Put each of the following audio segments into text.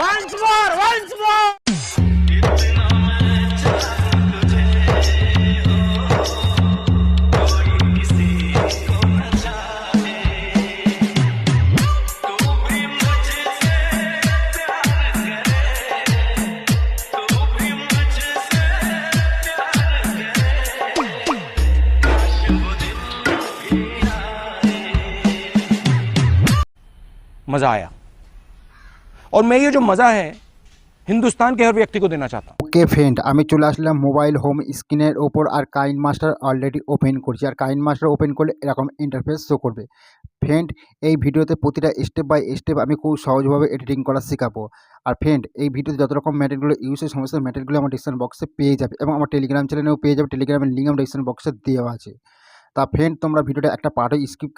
once more. मज़ा आया और मैं ये जो मज़ा है हिंदुस्तान के हर व्यक्ति को देना चाहता हूँ। ओके फ्रेंड, আমি চলে আসলাম মোবাইল হোম স্ক্রিনের ওপর। আর কাইন মাস্টার অলরেডি ওপেন করছি। আর কাইন মাস্টার ওপেন করলে এরকম ইন্টারফেস শো করবে। ফ্রেন্ড, এই ভিডিওতে প্রতিটা স্টেপ বাই স্টেপ আমি খুব সহজভাবে এডিটিং করা শেখাবো। আর ফ্রেন্ড, এই ভিডিওতে যত রকম ম্যাটেরিয়ালগুলো ইউজ হয় সমস্ত ম্যাটেরিয়ালগুলো আমার ডিসক্রিপশন বক্সে পেয়ে যাবে এবং আমার টেলিগ্রাম চ্যানেলেও পেয়ে যাবে। টেলিগ্রামের লিঙ্ক আমার ডিসক্রিপশন বক্সে দেওয়া আছে। তা ফ্রেন্ড, তোমরা ভিডিওটা একটা পার্টও স্কিপ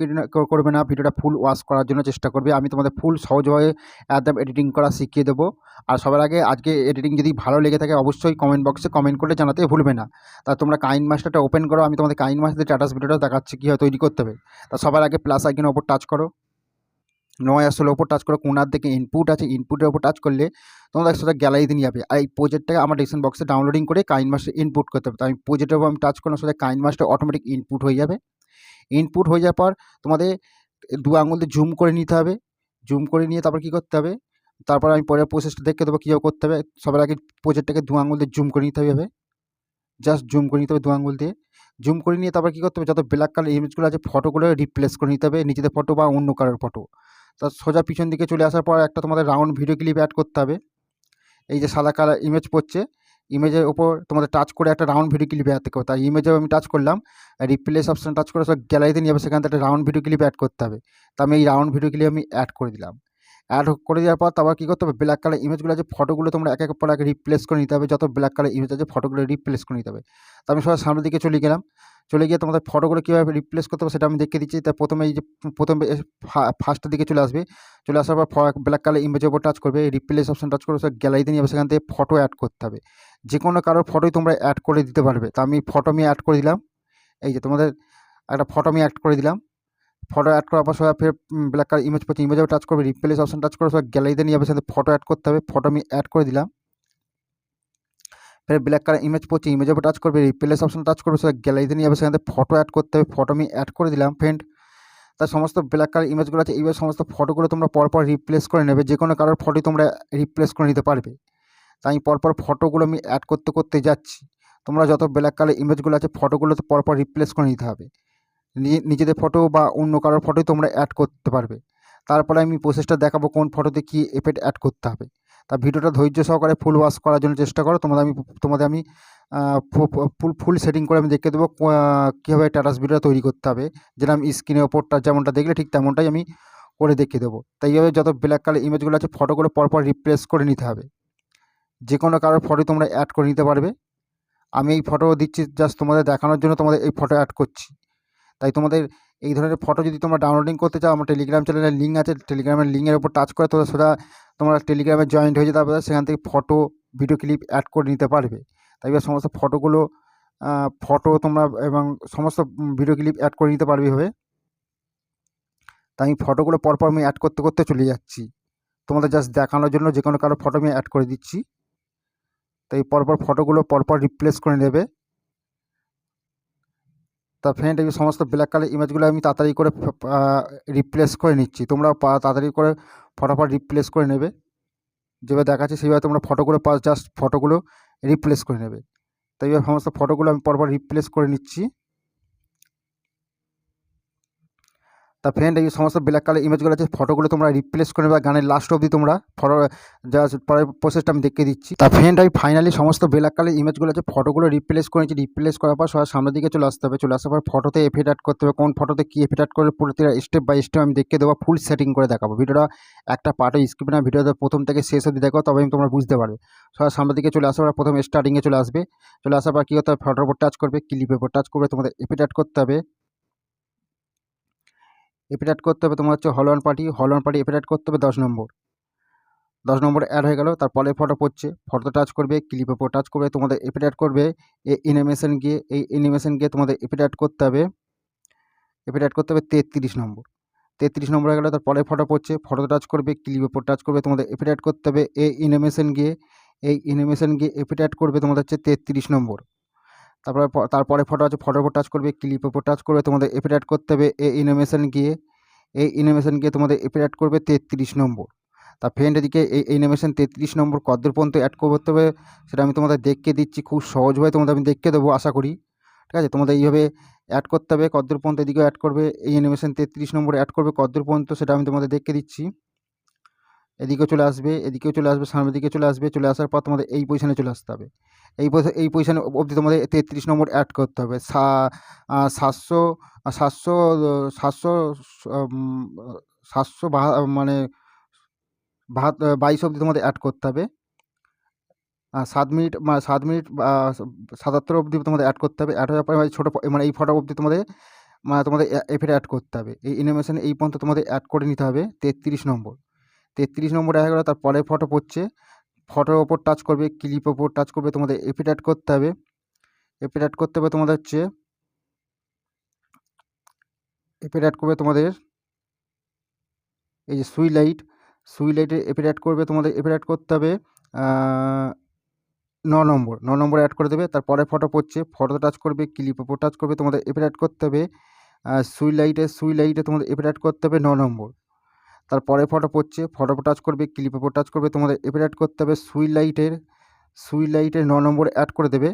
করবে না, ভিডিওটা ফুল ওয়াচ করার জন্য চেষ্টা করবে। আমি তোমাদের ফুল সহজভাবে একদম এডিটিং করা শিখিয়ে দেবো। আর সবার আগে আজকে এডিটিং যদি ভালো লেগে থাকে অবশ্যই কমেন্ট বক্সে কমেন্ট করে জানাতে ভুলবে না। তা তোমরা কাইন মাস্টারটা ওপেন করো। আমি তোমাদের কাইন মাস্টারের স্ট্যাটাস ভিডিওটা দেখাচ্ছি কীভাবে তৈরি করতে হবে। তা সবার আগে প্লাস আইকনের ওপর টাচ করো, নয় আসলে ওপর টাচ করো, কোনার দিকে ইনপুট আছে, ইনপুটের ওপর টাচ করলে তোমরা সেটা গ্যালারিতে নিয়ে যাবে। আর এই প্রজেক্টটাকে আমার ডিসক্রিপশন বক্সে ডাউনলোডিং করে কাইন মাস্টার ইনপুট করতে হবে। তো আমি প্রজেক্টের উপর আমি টাচ করলাম, সেটা কাইন মাস্টার অটোমেটিক ইনপুট হয়ে যাবে। ইনপুট হয়ে যাওয়ার পর তোমাদের দু আঙুল দিয়ে জুম করে নিতে হবে। জুম করে নিয়ে তারপর কী করতে হবে, তারপর আমি পরের প্রসেসটা দেখে দেবো কীভাবে করতে হবে। সবার আগে প্রজেক্টটাকে দু আঙুল দিয়ে জুম করে নিতে হবে, জাস্ট জুম করে নিতে হবে দু আঙুল দিয়ে। জুম করে নিয়ে তারপর কী করতে হবে, যত ব্ল্যাক কালার ইমেজগুলো আছে ফটোগুলো রিপ্লেস করে নিতে হবে, নিজেদের ফটো বা অন্য কারোর ফটো। তার সোজা পিছন দিকে চলে আসার পর একটা তোমাদের রাউন্ড ভিডিও ক্লিপ অ্যাড করতে হবে। এই যে সাদা কালার ইমেজ পড়ছে, ইমেজের ওপর তোমাদের টাচ করে একটা রাউন্ড ভিডিও ক্লিপ অ্যাড করতে হবে। তাই ইমেজে আমি টাচ করলাম, রিপ্লেস অপশান টাচ করে সব গ্যালারিতে নিয়ে যাবে, সেখান থেকে একটা রাউন্ড ভিডিও ক্লিপ অ্যাড করতে হবে। তা আমি এই রাউন্ড ভিডিও ক্লিপ আমি অ্যাড করে দিলাম। অ্যাড করে দেওয়ার পর তারপর কী করতে হবে, ব্ল্যাক কালার ইমেজগুলো আছে ফটোগুলো তোমরা এক এক পর এক রিপ্লেস করে নিতে হবে। যত ব্ল্যাক কালার ইমেজ আছে ফটোগুলো রিপ্লেস করে নিতে হবে। তা আমি সবাই সামনের দিকে চলে গেলাম। চলে গিয়ে তোমাদের ফটোগুলো কীভাবে রিপ্লেস করতে হবে সেটা আমি দেখিয়ে দিচ্ছি। তাই প্রথমে এই যে প্রথমে ফার্স্টের দিকে চলে আসবে, চলে আসার পর ব্ল্যাক কালার ইমেজের উপর টাচ করবে, রিপ্লেস অপশান টাচ করে গ্যালারিতে নিয়ে যাবে, সেখান থেকে ফটো অ্যাড করতে হবে। যে কোনো কারোর ফটোই তোমরা অ্যাড করে দিতে পারবে। তা আমি ফটো আমি অ্যাড করে দিলাম। এই যে তোমাদের একটা ফটো আমি অ্যাড করে দিলাম। ফটো অ্যাড করার পর সবাই ফের ব্ল্যাক কালার ইমেজ পড়ছে, ইমেজেও টাচ করবে, রিপ্লেস অপশান টাচ করে সবাই গ্যালারিতে নিয়ে যাবে, সেখানে ফটো অ্যাড করতে হবে। ফটো আমি অ্যাড করে দিলাম। ফের ব্ল্যাক কালার ইমেজ পড়ছে, ইমেজের উপর টাচ করবে, রিপ্লেস অপশান টাচ করবে, সবাই গ্যালারিতে নিয়ে যাবে, সেখান থেকে ফটো অ্যাড করতে হবে। ফটো আমি অ্যাড করে দিলাম। ফ্রেন্ড, তার সমস্ত ব্ল্যাক কালার ইমেজগুলো আছে, এইভাবে সমস্ত ফটোগুলো তোমরা পরপর রিপ্লেস করে নেবে। যে কোনো কারোর ফটোই তোমরা রিপ্লেস করে নিতে পারবে। তাই আমি পরপর ফটোগুলো আমি অ্যাড করতে করতে যাচ্ছি। তোমরা যত ব্ল্যাক কালার ইমেজগুলো আছে ফটোগুলো তো পরপর রিপ্লেস করে নিতে হবে। নিজেদের ফটো বা অন্য কারোর ফটোই তোমরা অ্যাড করতে পারবে। তারপরে আমি প্রসেসটা দেখাবো কোন ফটোতে কী এফেক্ট অ্যাড করতে হবে। তা ভিডিওটা ধৈর্য সহকারে ফুল ওয়াচ করার জন্য চেষ্টা করো। তোমাদের আমি ফুল সেটিং করে আমি দেখিয়ে দেবো কীভাবে স্ট্যাটাস ভিডিও তৈরি করতে হবে। যেটা আমি স্ক্রিনের ওপরটা যেমনটা দেখলে ঠিক তেমনটাই আমি করে দেখিয়ে দেবো। তাই এইভাবে যত ব্ল্যাক কালার ইমেজগুলো আছে ফটোগুলো পরপর রিপ্লেস করে নিতে হবে। যে কোনো কারোর ফটো তোমরা অ্যাড করে নিতে পারবে। আমি এই ফটো দিচ্ছি জাস্ট তোমাদের দেখানোর জন্য, তোমাদের এই ফটো অ্যাড করছি। তাই তোমাদের এই ধরনের ফটো যদি তোমরা ডাউনলোডিং করতে চাও, আমার টেলিগ্রাম চ্যানেলের লিঙ্ক আছে, টেলিগ্রামের লিঙ্কের উপর টাচ করে তোমরা টেলিগ্রামে জয়েন্ট হয়ে যেতে পারবে, সেখান থেকে ফটো ভিডিও ক্লিপ অ্যাড করে নিতে পারবে। তাই এবার সমস্ত ফটো তোমরা এবং সমস্ত ভিডিও ক্লিপ অ্যাড করে নিতে পারবে এভাবে। তাই আমি ফটোগুলো পরপর আমি অ্যাড করতে করতে চলে যাচ্ছি তোমাদের জাস্ট দেখানোর জন্য। যে কোনো কারো ফটো আমি অ্যাড করে দিচ্ছি। তাই পরপর ফটোগুলো পরপর রিপ্লেস করে নেবে। তা ফ্রেন্ড, এই সমস্ত ব্ল্যাক কালার ইমেজগুলো আমি তাড়াতাড়ি করে রিপ্লেস করে নিচ্ছি। তোমরা তাড়াতাড়ি করে ফটাফট রিপ্লেস করে নেবে। যেভাবে দেখাচ্ছি সেইভাবে তোমরা জাস্ট ফটোগুলো রিপ্লেস করে নেবে। তাই এইভাবে সমস্ত ফটোগুলো আমি পরপর রিপ্লেস করে নিচ্ছি। তা ফ্রেন্ড, এই সমস্ত ব্ল্যাক কালার ইমেজগুলো আছে ফটোগুলো তোমরা রিপ্লেস করে নেবে। গানের লাস্ট অবধি তোমরা ফটো জাস্ট পরের প্রসেসটা আমি দেখিয়ে দিচ্ছি। তা ফ্রেন্ড, আমি ফাইনালি সমস্ত ব্ল্যাক কালার ইমেজগুলো আছে ফটোগুলো রিপ্লেস করেছি। রিপ্লেস করার পর সবার সামনের দিকে চলে আসতে হবে। চলে আসার পর ফটোতে এফেক্ট অ্যাড করতে হবে। কোন ফটোতে কী এফেক্ট অ্যাড করে প্রতিটা স্টেপ বাই স্টেপ আমি দেখিয়ে দেবো, ফুল সেটিং করে দেখাবো। ভিডিওটা একটা পার্টও স্কিপ না, ভিডিওতে প্রথম থেকে শেষ অবধি দেখো, তবে তোমরা বুঝতে পারবে। সবার সামনের দিকে চলে আসার পর প্রথম স্টার্টিংয়ে চলে আসবে। চলে আসার পর কী করতে হবে, ফটোর উপর টাচ করবে, ক্লিপের উপর টাচ করবে, তোমাদের এফেক্ট অ্যাড করতে হবে। এফেক্ট অ্যাড করতে হবে তোমার হচ্ছে হল অন পার্টি এফেক্ট অ্যাড করতে হবে 10 নম্বর অ্যাড হয়ে গেল। তারপরে ফটো পড়ছে, ফটো টাচ করবে, ক্লিপের উপর টাচ করবে, তোমাদের এফেক্ট অ্যাড করবে। এই অ্যানিমেশন গিয়ে তোমাদের এফেক্ট অ্যাড করতে হবে। এফেক্ট অ্যাড করতে হবে 33 নম্বর। 33 নম্বর হয়ে গেল। তারপরে ফটো পড়ছে, ফটোতে টাচ করবে, ক্লিপ ওপর টাচ করবে, তোমাদের এফেক্ট অ্যাড করতে হবে। এই অ্যানিমেশন গিয়ে এফেক্ট অ্যাড করবে তোমাদের হচ্ছে 33 নম্বর। তারপরে ফটো আছে, ফটোর উপর টাচ করবে, ক্লিপ ওপর টাচ করবে, তোমাদের এফেক্ট অ্যাড করতে হবে। এই অ্যানিমেশন গিয়ে তোমাদের এফেক্ট অ্যাড করবে 33 নম্বর। তা ফ্রেন্ড, এদিকে এই অ্যানিমেশন 33 নম্বর কতদূর পর্যন্ত অ্যাড করতে হবে সেটা আমি তোমাদের দেখিয়ে দিচ্ছি, খুব সহজভাবে তোমাদের আমি দেখিয়ে দেবো আশা করি। ঠিক আছে, তোমাদের এইভাবে অ্যাড করতে হবে কতদূর পর্যন্ত, এদিকেও অ্যাড করবে, এই অ্যানিমেশন 33 নম্বর অ্যাড করবে কতদূর পর্যন্ত সেটা আমি তোমাদের দেখিয়ে দিচ্ছি। এদিকেও চলে আসবে, সামনের দিকে চলে আসবে, চলে আসার পর তোমাদের এই পজিশনে চলে আসতে হবে। এই পজিশনে অবধি তোমাদের 33 নম্বর অ্যাড করতে হবে। 700 700 700 700 মানে 22 অবধি তোমাদের অ্যাড করতে হবে। 7 মিনিট 77 অবধি তোমাদের অ্যাড করতে হবে। অ্যাড হওয়ার পরে ছোটো মানে এই ফটো অবধি তোমাদের এফেক্ট অ্যাড করতে হবে। এই অ্যানিমেশন এই পর্যন্ত তোমাদের অ্যাড করে নিতে হবে 33 নম্বর। 33 নম্বর হয়ে গেলো। তারপরে ফটো পড়ছে, ফটোর ওপর টাচ করবে, ক্লিপ ওপর টাচ করবে, তোমাদের এফেক্ট অ্যাড করতে হবে। তোমাদের হচ্ছে এফেক্ট অ্যাড করবে তোমাদের এই যে সুই লাইটের এফেক্ট অ্যাড করবে, তোমাদের এফেক্ট অ্যাড করতে হবে 9 নম্বর অ্যাড করে দেবে। তারপরে ফটো পড়ছে, ফটোতে টাচ করবে, ক্লিপ ওপর টাচ করবে, তোমাদের এফেক্ট অ্যাড করতে হবে সুই লাইটে তোমাদের এফেক্ট অ্যাড করতে হবে 9 নম্বর। তারপরে ফটো পড়ছে, ফটোর উপর টাচ করবে, ক্লিপ ওপর টাচ করবে, তোমাদের এফেক্ট অ্যাড করতে হবে সুই লাইটের 9 নম্বর অ্যাড করে দেবে।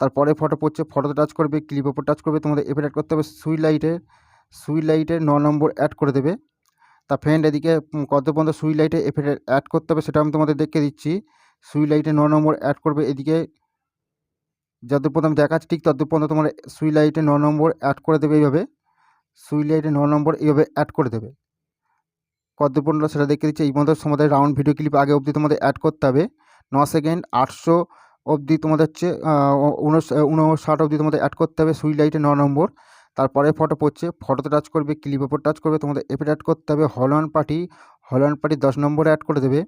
তারপরে ফটো পড়ছে, ফটোতে টাচ করবে, ক্লিপ ওপর টাচ করবে, তোমাদের এফেক্ট অ্যাড করতে হবে সুই লাইটের 9 নম্বর অ্যাড করে দেবে। তা ফ্রেন্ড, এদিকে কত পর্যন্ত সুই লাইটে এফেক্ট অ্যাড করতে হবে সেটা আমি তোমাদের দেখিয়ে দিচ্ছি। সুই লাইটে 9 নম্বর অ্যাড করবে, এদিকে যত পর্যন্ত দেখাচ্ছে ঠিক তত পর্যন্ত তোমার সুই লাইটে 9 নম্বর অ্যাড করে দেবে। এইভাবে সুই লাইটে 9 নম্বর এইভাবে অ্যাড করে দেবে। কত পর্যন্ত সেটা দেখিয়ে দিচ্ছি। এই পর্যন্ত তোমাদের রাউন্ড ভিডিও ক্লিপ আগে অবধি তোমাদের অ্যাড করতে হবে 9 সেকেন্ড 800 অবধি তোমাদের হচ্ছে 59 অবধি তোমাদের অ্যাড করতে হবে সুই লাইটে 9 নম্বর। তারপরে ফটো পড়ছে, ফটোতে টাচ করবে, ক্লিপ ওপর টাচ করবে, তোমাদের এফেক্ট অ্যাড করতে হবে হলন পার্টি 10 নম্বরে অ্যাড করে দেবে।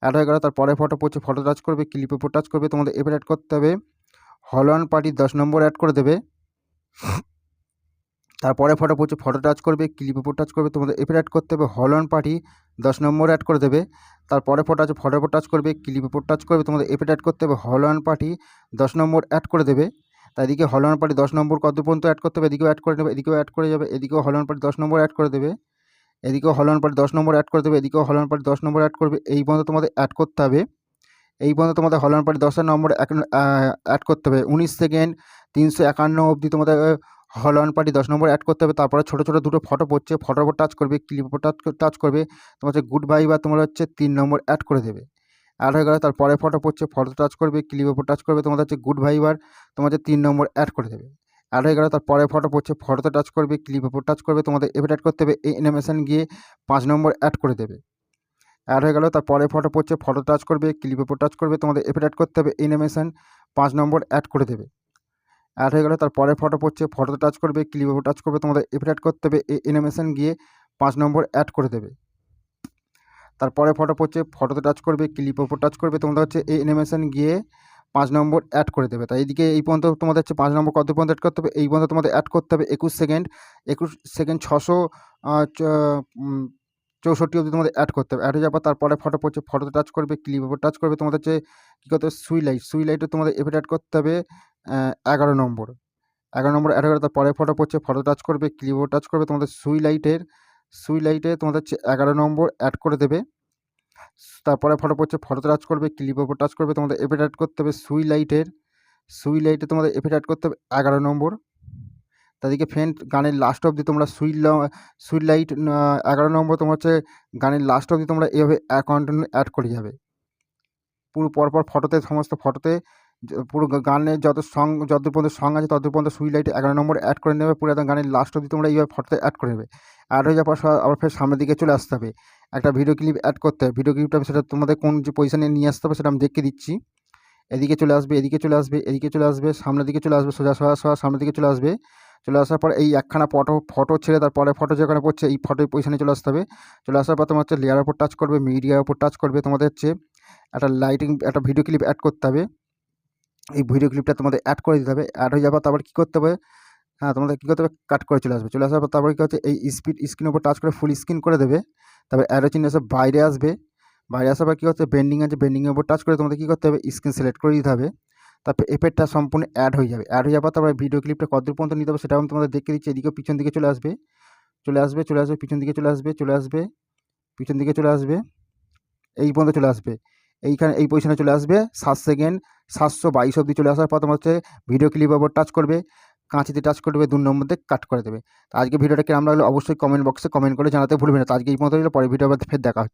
অ্যাড হয়ে গেল। তারপরে ফটো পড়ছে, ফটো টাচ করবে, ক্লিপ ওপর টাচ করবে, তোমাদের এফেক্ট অ্যাড করতে হবে হলন পার্টি 10 নম্বর অ্যাড করে দেবে। তারপরে ফটো পড়ছে, ফটো টাচ করবে, ক্লিপ ওপর টাচ করবে, তোমাদের এফেক্ট অ্যাড করতে হবে হলন পার্টি 10 নম্বর অ্যাড করে দেবে। তারপরে ফটো আছে, ফটোর উপর টাচ করবে, ক্লিপ ওপর টাচ করবে, তোমাদের এফেক্ট অ্যাড করতে হবে হলন পার্টি 10 নম্বর অ্যাড করে দেবে। তাই এদিকে হলন পার্টি 10 নম্বর কত পর্যন্ত অ্যাড করতে হবে, এদিকেও অ্যাড করে নেবে, এদিকেও অ্যাড করে যাবে, এদিকেও হলন পার্টি 10 নম্বর অ্যাড করে দেবে, এদিকেও হলন পার্টি 10 নম্বর অ্যাড করে দেবে, এদিকেও হলন পার্টি 10 নম্বর অ্যাড করবে। এই পর্যন্ত তোমাদের অ্যাড করতে হবে। এই পর্যন্ত তোমাদের হলন পার্টি 10 নম্বর অ্যাড করতে হবে 19 সেকেন্ড 351 অবধি তোমাদের হলন পার্টি 10 নম্বর অ্যাড করতে হবে। তারপরে ছোটো ছোটো দুটো ফটো পড়ছে, ফটোর উপর টাচ করবে, ক্লিপ উপর টাচ করবে, তোমার হচ্ছে গুড বাই বা তোমার হচ্ছে 3 নম্বর অ্যাড করে দেবে। অ্যাড হয়ে গেলে তারপরে ফটো পড়ছে, ফটো টাচ করবে, ক্লিপ উপর টাচ করবে, তোমাদের হচ্ছে গুড ভাইবার তোমার হচ্ছে 3 নম্বর অ্যাড করে দেবে। অ্যাড হয়ে গেলে তারপরে ফটো পড়ছে, ফটোতে টাচ করবে, ক্লিপ উপর টাচ করবে, তোমাদের এফেক্ট অ্যাড করতে হবে, এই অ্যানিমেশন গিয়ে 5 নম্বর অ্যাড করে দেবে। অ্যাড হয়ে গেল। তারপরে ফটো পড়ছে, ফটো টাচ করবে, ক্লিপ উপর টাচ করবে, তোমাদের এফেক্ট অ্যাড করতে হবে, অ্যানিমেশন 5 নম্বর অ্যাড করে দেবে। অ্যাড হয়ে গেল। তারপরে ফটো পড়ছে, ফটোতে টাচ করবে, ক্লিপ উপর টাচ করবে, তোমাদের এফেক্ট অ্যাড করতে হবে, এই অ্যানিমেশন গিয়ে 5 নম্বর অ্যাড করে দেবে। তারপরে ফটো পড়ছে, ফটোতে টাচ করবে, ক্লিপ উপর টাচ করবে, তোমাদের হচ্ছে এই অ্যানিমেশন গিয়ে 5 নম্বর অ্যাড করে দেবে। তাই এইদিকে এই পর্যন্ত তোমাদের হচ্ছে 5 নম্বর কত পর্যন্ত অ্যাড করতে হবে, এই পর্যন্ত তোমাদের অ্যাড করতে হবে 21 সেকেন্ড 664 অবধি তোমাদের অ্যাড করতে হবে। অ্যাড হয়ে যাওয়ার পর তারপরে ফটো পড়ছে, ফটোতে টাচ করবে, ক্লিপ উপর টাচ করবে, তোমাদের হচ্ছে কী করতে হবে সুই লাইটে তোমাদের এফেক্ট অ্যাড করতে হবে 11 নম্বর অ্যাড হয়ে গেলে তারপরে ফটো পড়ছে, ফটো টাচ করবে, ক্লিপ উপর টাচ করবে, তোমাদের সুই লাইটে তোমাদের হচ্ছে 11 নম্বর অ্যাড করে দেবে। তারপরে ফটো পড়ছে, ফটোতে টাচ করবে, ক্লিপ উপর টাচ করবে, তোমাদের এফেক্ট অ্যাড করতে হবে সুই লাইটে তোমাদের এফেক্ট অ্যাড করতে হবে 11 নম্বর। তাদেরকে ফ্রেন্ড গানের লাস্ট অবধি তোমরা সুই লাইট 11 নম্বর তোমার হচ্ছে গানের লাস্ট অবধি তোমরা এভাবে কন্টিনিউ অ্যাড করে যাবে। পুরো পরপর ফটোতে সমস্ত ফটোতে পুরো গানের যত পর্যন্ত সং আছে তত পর্যন্ত সুই লাইটে 11 নম্বর অ্যাড করে নেবে। পুরো একদম গানের লাস্ট অবধি তোমরা এইভাবে ফটোতে অ্যাড করে নেবে। অ্যাড হয়ে যাওয়ার পর আবার ফের সামনের দিকে চলে আসতে হবে, একটা ভিডিও ক্লিপ অ্যাড করতে হবে। ভিডিও ক্লিপটা সেটা তোমাদের কোন যে পজিশনে নিয়ে আসতে হবে সেটা আমি দেখিয়ে দিচ্ছি। এদিকে চলে আসবে, সামনের দিকে চলে আসবে, সোজা সামনের দিকে চলে আসবে। চলে আসার পর এই একখানা ফটো ছেড়ে তারপরে ফটো যেখানে পড়ছে এই ফটোর পজিশনে চলে আসতে হবে। চলে আসার পর তোমার হচ্ছে লেয়ার ওপর টাচ করবে, মিডিয়ার ওপর টাচ করবে, তোমাদের হচ্ছে একটা ভিডিও ক্লিপ অ্যাড করতে হবে। এই ভিডিও ক্লিপটা তোমাদের অ্যাড করে দিতে হবে। অ্যাড হয়ে যাওয়ার তারপর কী করতে হবে, হ্যাঁ, তোমাদের কী করতে হবে, কাট করে চলে আসবে। চলে আসার পর তারপরে কী হচ্ছে, এই স্ক্রিনের উপর টাচ করে ফুল স্ক্রিন করে দেবে। তারপরে অ্যারো চিহ্ন এসে বাইরে আসবে। বাইরে আসার পর কী হচ্ছে, বেন্ডিং আছে, বেন্ডিংয়ের উপর টাচ করে তোমাদের কী করতে হবে, স্ক্রিন সিলেক্ট করে দিতে হবে। তারপর এফেক্টটা সম্পূর্ণ অ্যাড হয়ে যাবে। অ্যাড হয়ে যাওয়ার পর তারপরে ভিডিও ক্লিপটা কতদূর পর্যন্ত নিতে হবে সেটাও আমি তোমাদের দেখিয়ে দিচ্ছি। এদিকেও পিছন দিকে চলে আসবে, পিছন দিকে চলে আসবে, পিছন দিকে চলে আসবে, এই পর্যন্ত চলে আসবে। এইখানে এই পজিশনে চলে আসবে 7 সেকেন্ড 722 অবধি চলে আসার পর তোমার হচ্ছে ভিডিও ক্লিপের উপর টাচ করবে, কাঁচিতে টাচ করবে, 2 নম্বর দিয়ে কাট করে দেবে। তো আজকে ভিডিওটা কেমন লাগলো অবশ্যই কমেন্ট বক্সে কমেন্ট করে জানাতে ভুলবে না। তো আজকে এই পর্যন্ত, পরে ভিডিও আবার ফের দেখা হচ্ছে।